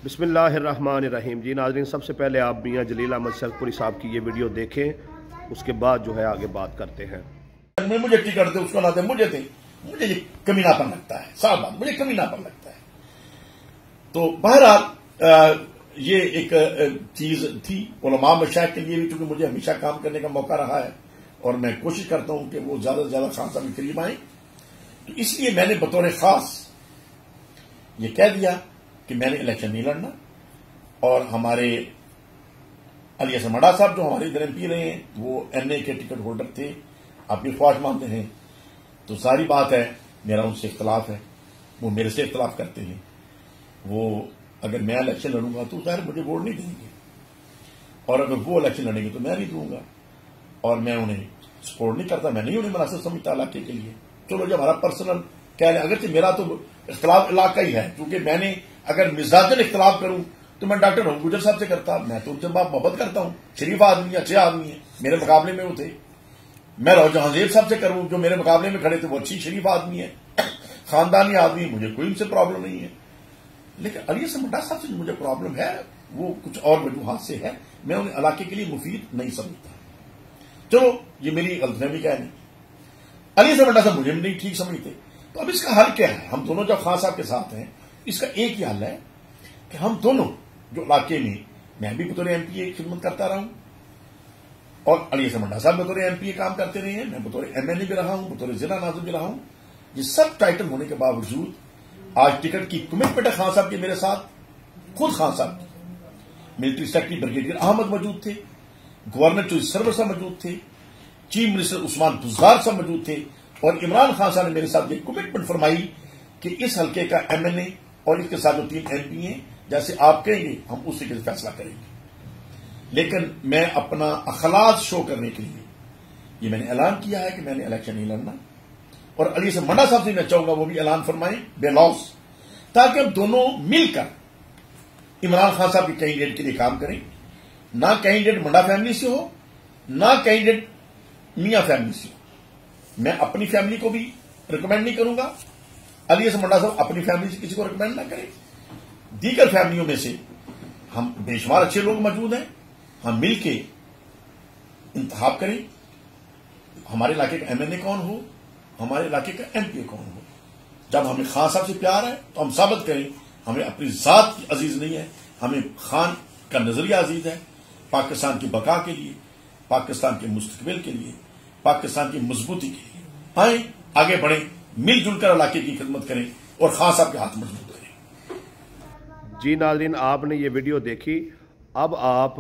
बिस्मिल्लाहिर्रहमानिर्रहीम। जी नाज़रीन, सबसे पहले आप मियाँ जलील अहमद शरकपुरी साहब की ये वीडियो देखें, उसके बाद जो है आगे बात करते हैं। मुझे टिकट दे, उसको ना दे, मुझे दे, मुझे ये कमीनापन लगता है, साफ बात, मुझे कमीनापन लगता है। तो बहरहाल ये एक चीज थी उलमा मशाइख के लिए भी, क्योंकि मुझे हमेशा काम करने का मौका रहा है और मैं कोशिश करता हूं कि वो ज्यादा से ज्यादा खान साहब के करीब आए। तो इसलिए मैंने बतौर खास ये कह दिया कि मैंने इलेक्शन नहीं लड़ना। और हमारे अली हसन मंडा साहब जो हमारे इधर एमपी रहे हैं, वो एनए के टिकट होल्डर थे, आप भी ख्वाहिश मानते हैं, तो सारी बात है मेरा उनसे इख्तलाफ है, वो मेरे से इख्तलाफ करते हैं। वो अगर मैं इलेक्शन लड़ूंगा तो शायद मुझे वोट नहीं देंगे, और अगर वो इलेक्शन लड़ेंगे तो मैं नहीं दूंगा। और मैं उन्हें सपोर्ट नहीं करता, मैं नहीं उन्हें मुनासिब समझता इलाके के लिए। चलो जो हमारा पर्सनल कह रहे, अगर मेरा तो इख्तलाफ इलाका ही है, क्योंकि मैंने अगर मिजाजन इख्तलाफ करूं तो मैं डॉक्टर रघु गुजर साहब से करता, मैं तो उनसे मोहब्बत करता हूं, शरीफ आदमी, अच्छे आदमी है, मेरे मुकाबले में वो थे। मैं जहांगीर साहब से करूं, जो मेरे मुकाबले में खड़े थे, वो अच्छी शरीफ आदमी है, खानदानी आदमी, मुझे कोई उनसे प्रॉब्लम नहीं है। लेकिन अली हसन मंडा साहब से जो मुझे प्रॉब्लम है वो कुछ और वजूहात से है, मैं उन्हें इलाके के लिए मुफीद नहीं समझता। चलो ये मेरी गलतफहमी का है, नहीं अली हसन मंडा साहब मुझे नहीं ठीक समझते। तो अब इसका हल क्या है? हम दोनों जब खान साहब के साथ हैं, इसका एक ही हल है कि हम दोनों जो इलाके में, मैं भी बतौर एमपीए खिदमत करता रहा हूं और अली हसन मंडा साहब बतौर एमपीए काम करते रहे हैं, मैं बतौर एमएनए भी रहा हूं, बतौर जिला नाज़िम भी रहा हूं। ये सब टाइटल होने के बावजूद आज टिकट की कमिटमेंट है खान साहब की मेरे साथ, खुद खान साहब की। मिलिट्री सेक्रेटरी ब्रिगेडियर अहमद मौजूद थे, गवर्नर चौधरी सरवर साहब मौजूद थे, चीफ मिनिस्टर उस्मान बुज़दार साहब मौजूद थे, और इमरान खान साहब ने मेरे साथ ये कमिटमेंट फरमाई कि इस हल्के का एमएनए और इसके साथ जो 3 एमपी हैं, जैसे आप कहेंगे हम उसी के फैसला करेंगे। लेकिन मैं अपना अखलास शो करने के लिए ये मैंने ऐलान किया है कि मैंने इलेक्शन नहीं लड़ना। और अली हसन मंडा साहब से मैं चाहूंगा वो भी ऐलान फरमाएं बेलौस, ताकि हम दोनों मिलकर इमरान खान साहब के कैंडिडेट के लिए काम करें। ना कैंडिडेट मंडा फैमिली से हो, ना कैंडिडेट मियां फैमिली से हो। मैं अपनी फैमिली को भी रिकमेंड नहीं करूंगा, अली हसन मंडा साहब अपनी फैमिली से किसी को रिकमेंड ना करें। दीगर फैमिलियों में से हम बेशुमार अच्छे लोग मौजूद हैं, हम मिलके इंतखाब करें। हमारे इलाके का एमएनए कौन हो, हमारे इलाके का एमपीए कौन हो। जब हमें खान साहब से प्यार है तो हम साबित करें, हमें अपनी जात की अजीज नहीं है, हमें खान का नजरिया अजीज है। पाकिस्तान की बका के लिए, पाकिस्तान के मुस्तकबिल के लिए, पाकिस्तान की मजबूती के लिए आए, आगे बढ़े, मिलजुल कर इलाके की खिदमत करें और खान साहब के हाथ मजबूत करें। जी नाज़रीन, आपने ये वीडियो देखी। अब आप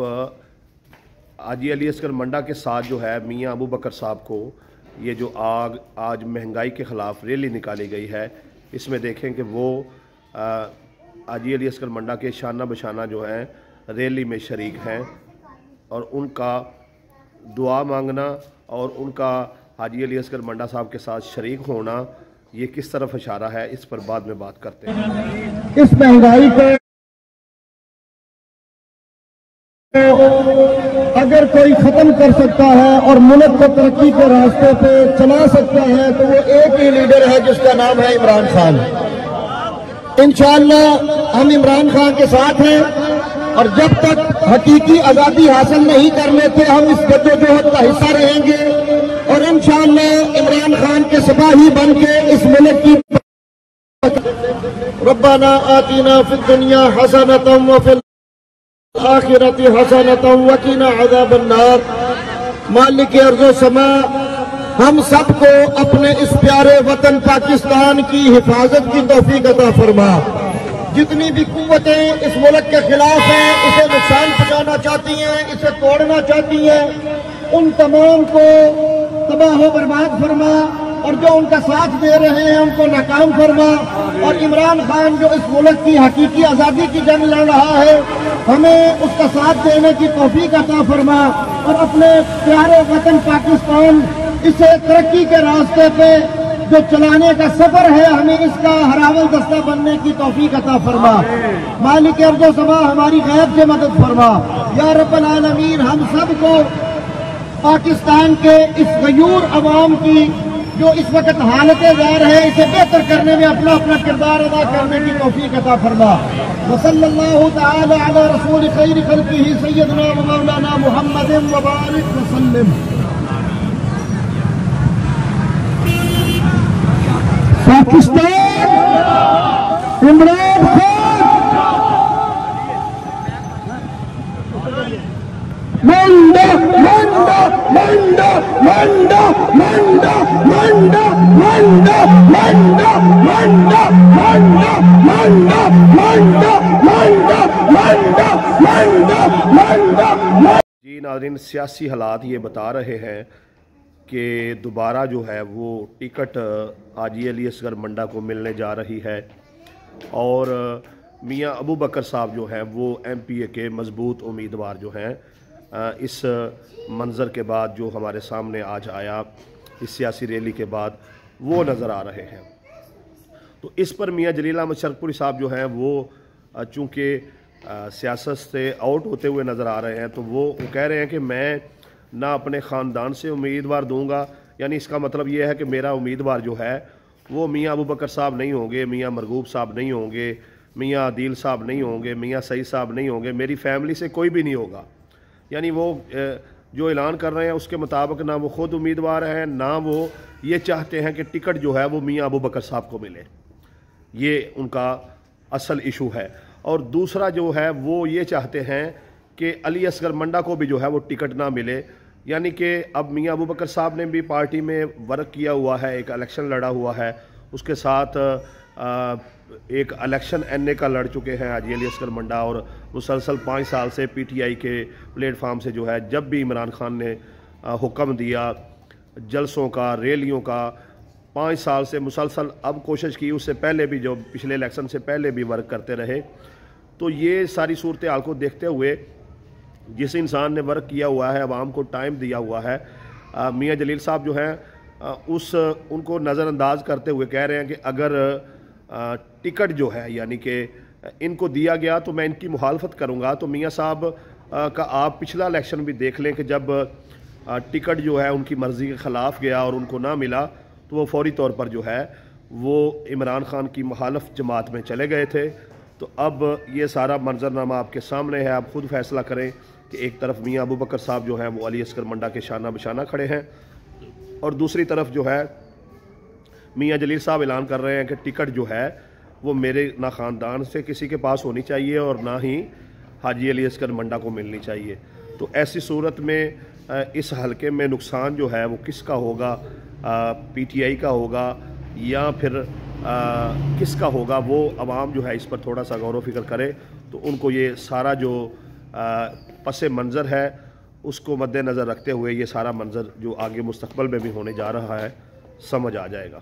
हाजी अली असगर मंडा के साथ जो है मियाँ अबू बकर साहब को ये जो आज महंगाई के ख़िलाफ़ रैली निकाली गई है, इसमें देखें कि वो हाजी अली असगर मंडा के शाना बशाना जो हैं रैली में शरीक हैं, और उनका दुआ मांगना और उनका हाजी अली असगर मंडा साहब के साथ शरीक होना, ये किस तरफ इशारा है, इस पर बाद में बात करते हैं। इस महंगाई को अगर कोई खत्म कर सकता है और मुल्क को तरक्की के रास्ते पे चला सकता है तो वो एक ही लीडर है, जिसका नाम है इमरान खान। इंशाअल्लाह हम इमरान खान के साथ हैं, और जब तक हकीकी आजादी हासिल नहीं कर लेते हम इस जद्दोजहद का हिस्सा रहेंगे, और इंशाअल्लाह इमरान खान के सिपाही बन के इस मुल्क की रब्बाना आतीना फिद दुनिया हसनतम व फिल आखिरती हसनतम व क़िना अज़ाबन्नार। मालिक अर्ज़ समा हम सबको अपने इस प्यारे वतन पाकिस्तान की हिफाजत की तौफीक अता फरमा। जितनी भी कुव्वतें इस मुल्क के खिलाफ हैं, इसे नुकसान पहुंचाना चाहती हैं, इसे तोड़ना चाहती हैं, उन तमाम को तबाह बर्बाद फरमा, और जो उनका साथ दे रहे हैं उनको नाकाम फरमा। और इमरान खान जो इस मुल्क की हकीकी आज़ादी की जंग लड़ रहा है, हमें उसका साथ देने की तौफीक अता फरमा, और अपने प्यारे वतन पाकिस्तान इसे तरक्की के रास्ते पे जो चलाने का सफर है, हमें इसका हरावल दस्ता बनने की तौफीक अता फरमा। मालिक अर्ज़ समा हमारी गैब से मदद फरमा या रब्बल आलमीन। हम सबको पाकिस्तान के इस गयूर अवाम की جو اس وقت حالتیں ظاہر ہے اسے بہتر کرنے میں اپنا اپنا کردار ادا کرنے کی توفیق عطا فرما. وصلی اللہ تعالی علی رسول خیر خلقہ سیدنا و مولانا محمد وبارک وسلم. پاکستان عمران خان منڈا منڈا منڈا منڈا منڈا منڈا منڈا منڈا منڈا منڈا منڈا منڈا منڈا منڈا منڈا منڈا. جی ناظرین، سیاسی حالات یہ بتا رہے ہیں کہ دوبارہ جو ہے وہ ٹکٹ حاجی علی اصغر منڈا کو ملنے جا رہی ہے، اور میاں ابو بکر صاحب جو ہیں وہ ایم پی اے کے مضبوط امیدوار جو ہیں اس منظر کے بعد جو ہمارے سامنے آج آیا اس سیاسی ریلی کے بعد وہ نظر آ رہے ہیں. تو اس پر میاں جلیل احمد شرک پوری صاحب جو ہیں وہ چونکہ سیاست سے آؤٹ ہوتے ہوئے نظر آ رہے ہیں، تو وہ کہہ رہے ہیں کہ میں نہ اپنے خاندان سے امیدوار دوں گا. یعنی اس کا مطلب یہ ہے کہ میرا امیدوار جو ہے وہ میاں ابو بکر صاحب نہیں ہوں گے، میاں مرغوب صاحب نہیں ہوں گے، میاں عدیل صاحب نہیں ہوں گے، میاں سعید صاحب نہیں ہوں گے، میری فیملی سے کوئی بھی نہیں ہوگا. یعنی وہ جو اعلان کر رہے ہیں اس کے مطابق نہ وہ خود امیدوار ہیں، نہ وہ یہ چاہتے ہیں کہ ٹکٹ جو ہے وہ میاں ابو بکر صاحب کو ملے. یہ ان کا اصل ایشو ہے. اور دوسرا جو ہے وہ یہ چاہتے ہیں کہ علی اصغر منڈا کو بھی جو ہے وہ ٹکٹ نہ ملے. یعنی کہ اب میاں ابو بکر صاحب نے بھی پارٹی میں ورک کیا ہوا ہے، ایک الیکشن لڑا ہوا ہے، اس کے ساتھ ایک الیکشن این اے کا لڑ چکے ہیں حاجی علی اصغر منڈا، اور مسلسل 5 سال سے پی ٹی آئی کے پلیٹ فارم سے جو ہے جب بھی عمران خان نے حکم دیا جلسوں کا، ریلیوں کا، 5 سال سے مسلسل اب کوشش کی، اس سے پہلے بھی جو پچھلے الیکشن سے پہلے بھی ورک کرتے رہے. تو یہ ساری صورتحال کو دیکھتے ہوئے جس انسان نے ورک کیا ہوا ہے، عوام کو ٹائم دیا ہوا ہے، میاں جلیل صاحب جو ہیں ان کو نظر انداز کرتے ہوئے کہہ رہے ہیں کہ اگر ٹکٹ جو ہے یعنی کہ ان کو دیا گیا تو میں ان کی مخالفت کروں گا. تو میاں صاحب کا آپ پچھلا الیکشن بھی دیکھ لیں کہ جب ٹکٹ جو ہے ان کی مرضی کے خلاف گیا اور ان کو نہ ملا تو وہ فوری طور پر جو ہے وہ عمران خان کی مخالف جماعت میں چلے گئے تھے. تو اب یہ سارا منظرنامہ آپ کے سامنے ہے، آپ خود فیصلہ کریں کہ ایک طرف میاں ابو بکر صاحب جو ہیں وہ علی اصغر منڈا کے شانہ بشانہ کھڑے ہیں، اور دوسری طرف جو ہے میاں جلیل صاحب اعلان کر رہے ہیں کہ ٹکٹ جو ہے وہ میرے نہ خاندان سے کسی کے پاس ہونی چاہیے اور نہ ہی حاجی علی اصغر منڈا کو ملنی چاہیے. تو ایسی صورت میں اس حلقے میں نقصان جو ہے وہ کس کا ہوگا، پی ٹی آئی کا ہوگا یا پھر کس کا ہوگا، وہ عوام جو ہے اس پر تھوڑا سا غور و فکر کرے تو ان کو یہ سارا جو پس منظر ہے اس کو مد نظر رکھتے ہوئے یہ سارا منظر جو آگے مستقبل میں بھی ہونے جا رہا ہے سمجھ آ جائے گا.